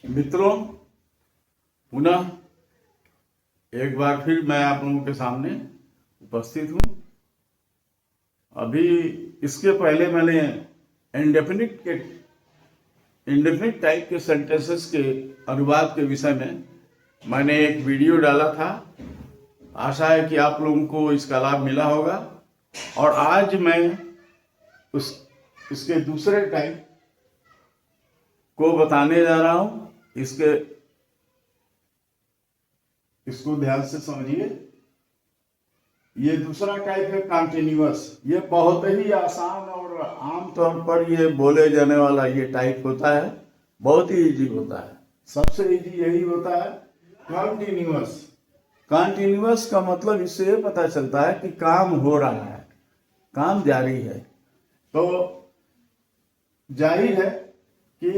मित्रों, पुनः एक बार फिर मैं आप लोगों के सामने उपस्थित हूँ। अभी इसके पहले मैंने इंडेफिनिट टाइप के सेंटेंसेस के अनुवाद के विषय में मैंने एक वीडियो डाला था। आशा है कि आप लोगों को इसका लाभ मिला होगा। और आज मैं इसके दूसरे टाइप को बताने जा रहा हूँ। इसको ध्यान से समझिए। ये दूसरा टाइप है कॉन्टिन्यूअस। ये बहुत ही आसान और आमतौर पर ये बोले जाने वाला ये टाइप होता है। बहुत ही इजी होता है। सबसे इजी यही होता है कॉन्टिन्यूअस। कॉन्टिन्यूअस का मतलब इससे ये पता चलता है कि काम हो रहा है, काम जारी है। तो जाहिर है कि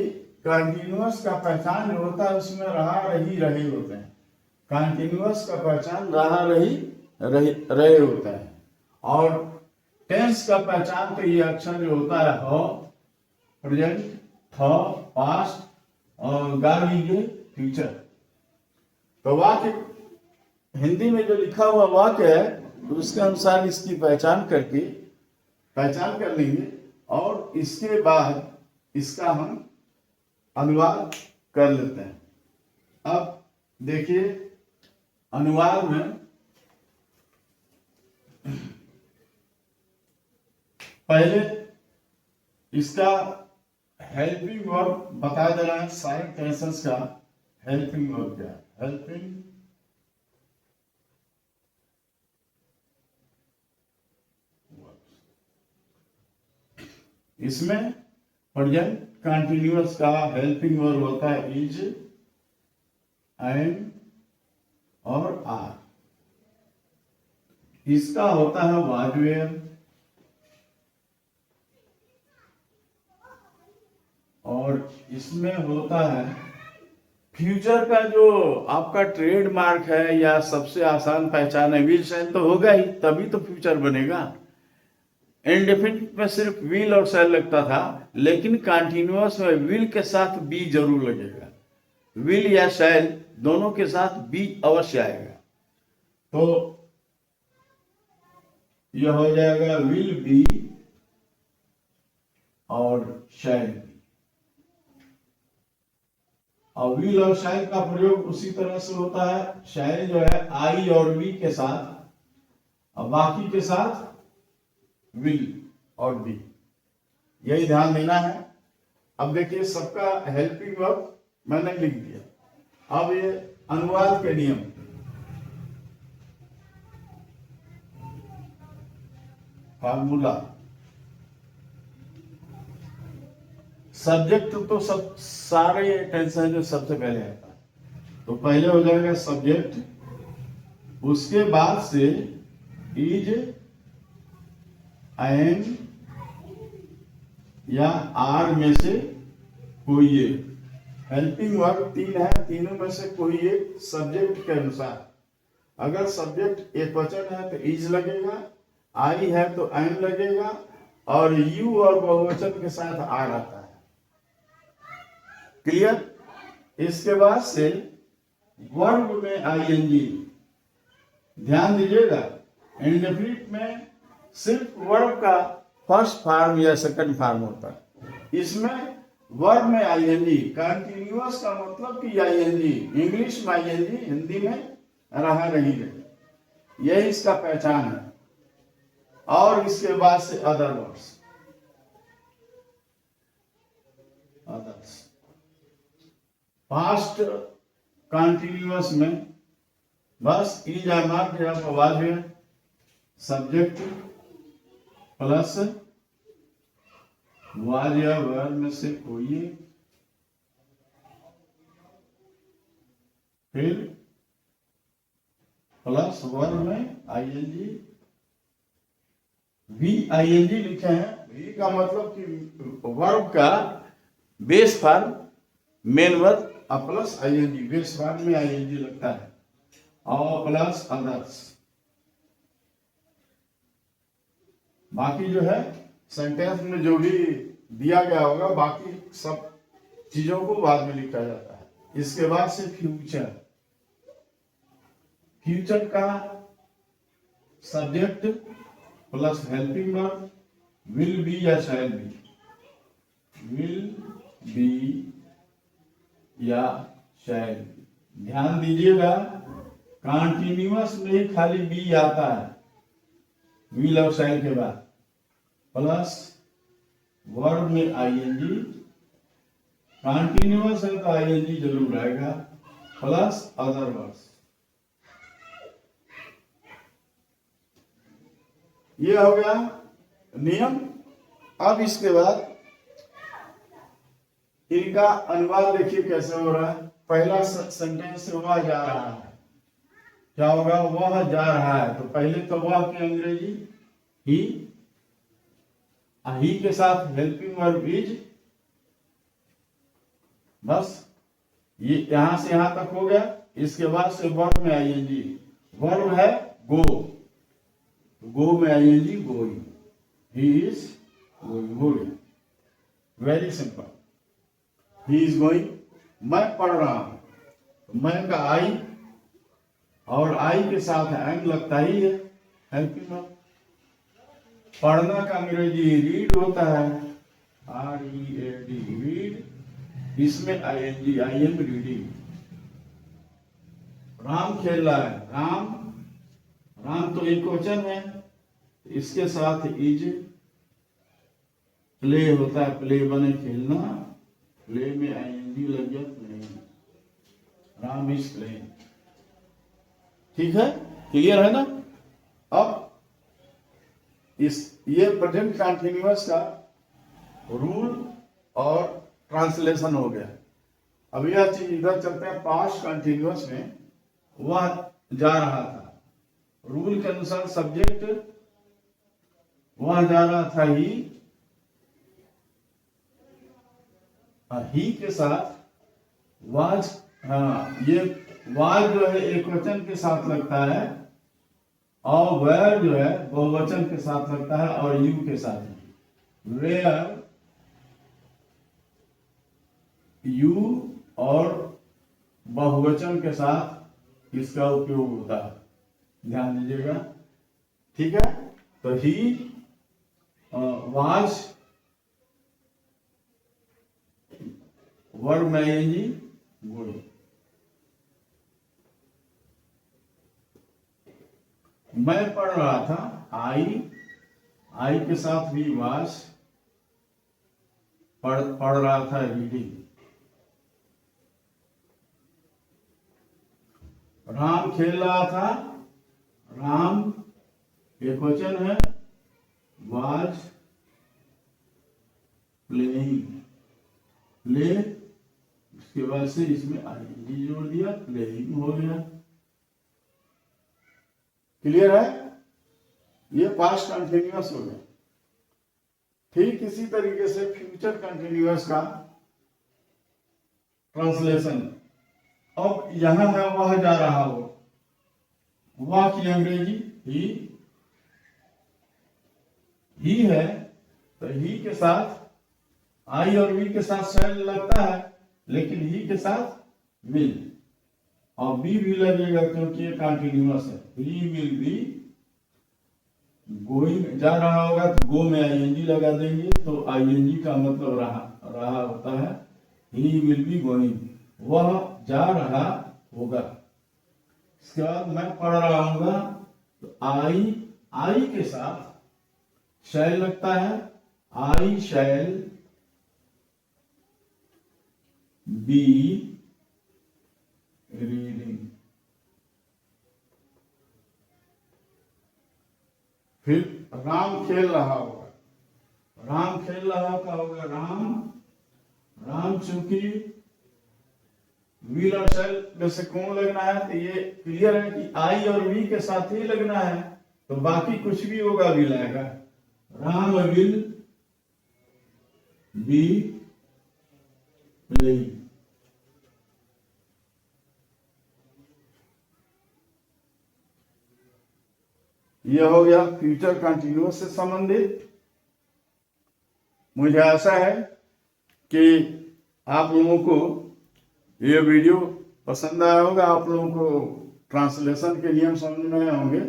कॉन्टिन्यूअस का पहचान जो होता है उसमें रहा रही रहे होते हैं। कॉन्टिन्यूअस का पहचान रहा रही रहे होता है। और टेंस का पहचान तो ये अक्षर जो होता है हो, प्रेजेंट, था, पास्ट और गा लीजिए फ्यूचर। तो वाक्य हिंदी में जो लिखा हुआ वाक्य है तो उसके अनुसार इसकी पहचान कर लेंगे और इसके बाद इसका हम अनुवाद कर लेते हैं। अब देखिए, अनुवाद में पहले इसका हेल्पिंग वर्ब बता दे रहा है। सारे टेंसेस का हेल्पिंग वर्ब क्या है? हेल्पिंग इसमें प्रेजेंट कंटिन्यूअस का हेल्पिंग वर्ब होता है इज, एम और आर। इसका होता है वाज, वेयर। और इसमें होता है फ्यूचर का जो आपका ट्रेडमार्क है या सबसे आसान पहचान है, विल शैल तो होगा ही, तभी तो फ्यूचर बनेगा। इंडेफिनिट में सिर्फ विल और शैल लगता था, लेकिन कंटिन्यूअस में विल के साथ बी जरूर लगेगा। विल या शैल दोनों के साथ बी अवश्य आएगा। तो यह हो जाएगा विल बी और शैल बी। और विल और शैल का प्रयोग उसी तरह से होता है। शैल जो है आई और वी के साथ, और बाकी के साथ विल और बी। यही ध्यान देना है। अब देखिए, सबका हेल्पिंग वर्ब मैंने लिख दिया। अब ये अनुवाद के नियम। फार्मूला। सब्जेक्ट तो सब सारे टेंस जो सबसे पहले आता है। तो पहले हो जाएगा सब्जेक्ट, उसके बाद से इज, एम या आर में से कोई एक। हेल्पिंग वर्ब तीन है, तीनों में से कोई एक सब्जेक्ट के अनुसार। अगर सब्जेक्ट एक वचन है तो इज लगेगा, आई है तो एम लगेगा, और यू और बहुवचन के साथ आर आता है। क्लियर? इसके बाद से वर्ब में आईएनजी। ध्यान दीजिएगा, इंडेफिनिट में सिर्फ वर्ब का फर्स्ट फॉर्म या सेकंड फॉर्म होता है। इसमें वर्ब में आईएनजी। कंटिन्यूअस का मतलब कि आईएनजी, इंग्लिश में आईएनजी, हिंदी में रहा रही रहे। यही इसका पहचान है। और इसके बाद से other words, others. Past continuous में बस इज या मार्क या वाज है, सब्जेक्ट प्लस वाज या वर में से कोई, फिर प्लस वर में आईएनजी। वी आईएनजी लिखे हैं। वी का मतलब कि वर्ब का बेस फॉर्म, मेन वर्ब, और प्लस आईएनजी। बेस फॉर्म में आईएनजी लगता है, और प्लस अदर्स। बाकी जो है सेंटेंस में जो भी दिया गया होगा, बाकी सब चीजों को बाद में लिखा जाता है। इसके बाद से फ्यूचर। फ्यूचर का subject plus helping verb will be या शैल बी, विल बी या शैल बी। ध्यान दीजिएगा कॉन्टिन्यूअस में ही खाली बी आता है विल और शैल के बाद, प्लस वर्ब में आईएनजी। कॉन्टिन्यूअस है तो आईएनजी जरूर आएगा, प्लस अदर वर्ड्स। ये हो गया नियम। अब इसके बाद इनका अनुवाद देखिए कैसे हो रहा है। पहला सेंटेंस वह जा रहा है, क्या होगा? वह जा रहा है। तो पहले तो वह की अंग्रेजी ही के साथ हेल्पिंग वर्ब इज, बस ये यहां से यहां तक हो गया। इसके बाद से वर्ब में आईएनजी। वर्ब है गो, गो में ING going, he is going, हो गया। Very simple, he is going. मैं पढ़ रहा हूं, मैं का आई और आई के साथ एम लगता ही है हेल्पिंग वर्ब। पढ़ना का अंग्रेजी रीड होता है, READ, रीड। इसमें ING, I am reading. Ram खेल रहा है, राम तो एक वचन है, इसके साथ इज प्ले होता है, प्ले बने खेलना, प्ले में आईएनजी लग गया, प्लेइंग। Ram is playing. ठीक है, क्लियर है ना? अब ये प्रेजेंट कंटिन्यूअस का रूल और ट्रांसलेशन हो गया। अब यह चीज इधर चलते हैं पास्ट कंटिन्यूअस में। वह जा रहा था, रूल के अनुसार सब्जेक्ट वह जा रहा था ही के साथ वाज। हाँ, ये वाज जो है एक वचन के साथ लगता है, और वेयर जो है बहुवचन के साथ लगता है, और यू के साथ। वेयर यू और बहुवचन के साथ इसका उपयोग होता है, ध्यान दीजिएगा। ठीक है, तो ही वाज वर्ब में आईएनजी गोइंग। मैं पढ़ रहा था, आई के साथ भी वाज, पढ़ रहा था रीडिंग। राम खेल रहा था, राम एक वचन है, वाज प्लेइंग, प्ले उसके बाद से इसमें आईएनजी जोड़ दिया, प्लेइंग हो गया। क्लियर है? ये पास्ट कंटिन्यूअस हो गया। ठीक इसी तरीके से फ्यूचर कंटिन्यूअस का ट्रांसलेशन। अब यहां है वह जा रहा हो, वह की अंग्रेजी ही है, तो ही के साथ आई और वी के साथ शैल लगता है, लेकिन ही के साथ विल, और बी भी लगेगा क्योंकि ये कंटिन्यूअस है। ही विल बी गोइंग, जा रहा होगा तो गो में आईएनजी लगा देंगे, तो आईएनजी का मतलब रहा होता है। ही विल बी गोइंग, वह जा रहा होगा। इसके बाद मैं पढ़ रहा हूँ, तो आई के साथ शैल लगता है, आई शैल बी रीडिंग। फिर राम खेल रहा होगा, राम खेल रहा का होगा राम चूंकि विल और शैल में से कौन लगना है, तो ये क्लियर है कि आई और वी के साथ ही लगना है, तो बाकी कुछ भी होगा विल आएगा। Ram will be playing. यह हो गया फ्यूचर कंटिन्यूअस से संबंधित। मुझे आशा है कि आप लोगों को ये वीडियो पसंद आया होगा, आप लोगों को ट्रांसलेशन के नियम समझ में आए होंगे।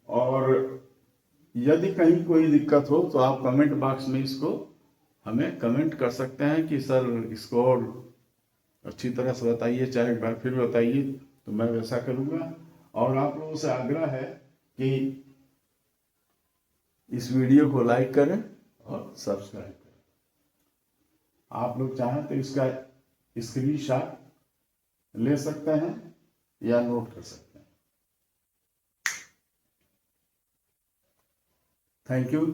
और यदि कहीं कोई दिक्कत हो तो आप कमेंट बॉक्स में इसको हमें कमेंट कर सकते हैं कि सर इसको और अच्छी तरह से बताइए, चाहे एक बार फिर बताइए, तो मैं वैसा करूँगा। और आप लोगों से आग्रह है कि इस वीडियो को लाइक करें और सब्सक्राइब करें। आप लोग चाहें तो इसका स्क्रीनशॉट ले सकते हैं या नोट कर सकते हैं। Thank you.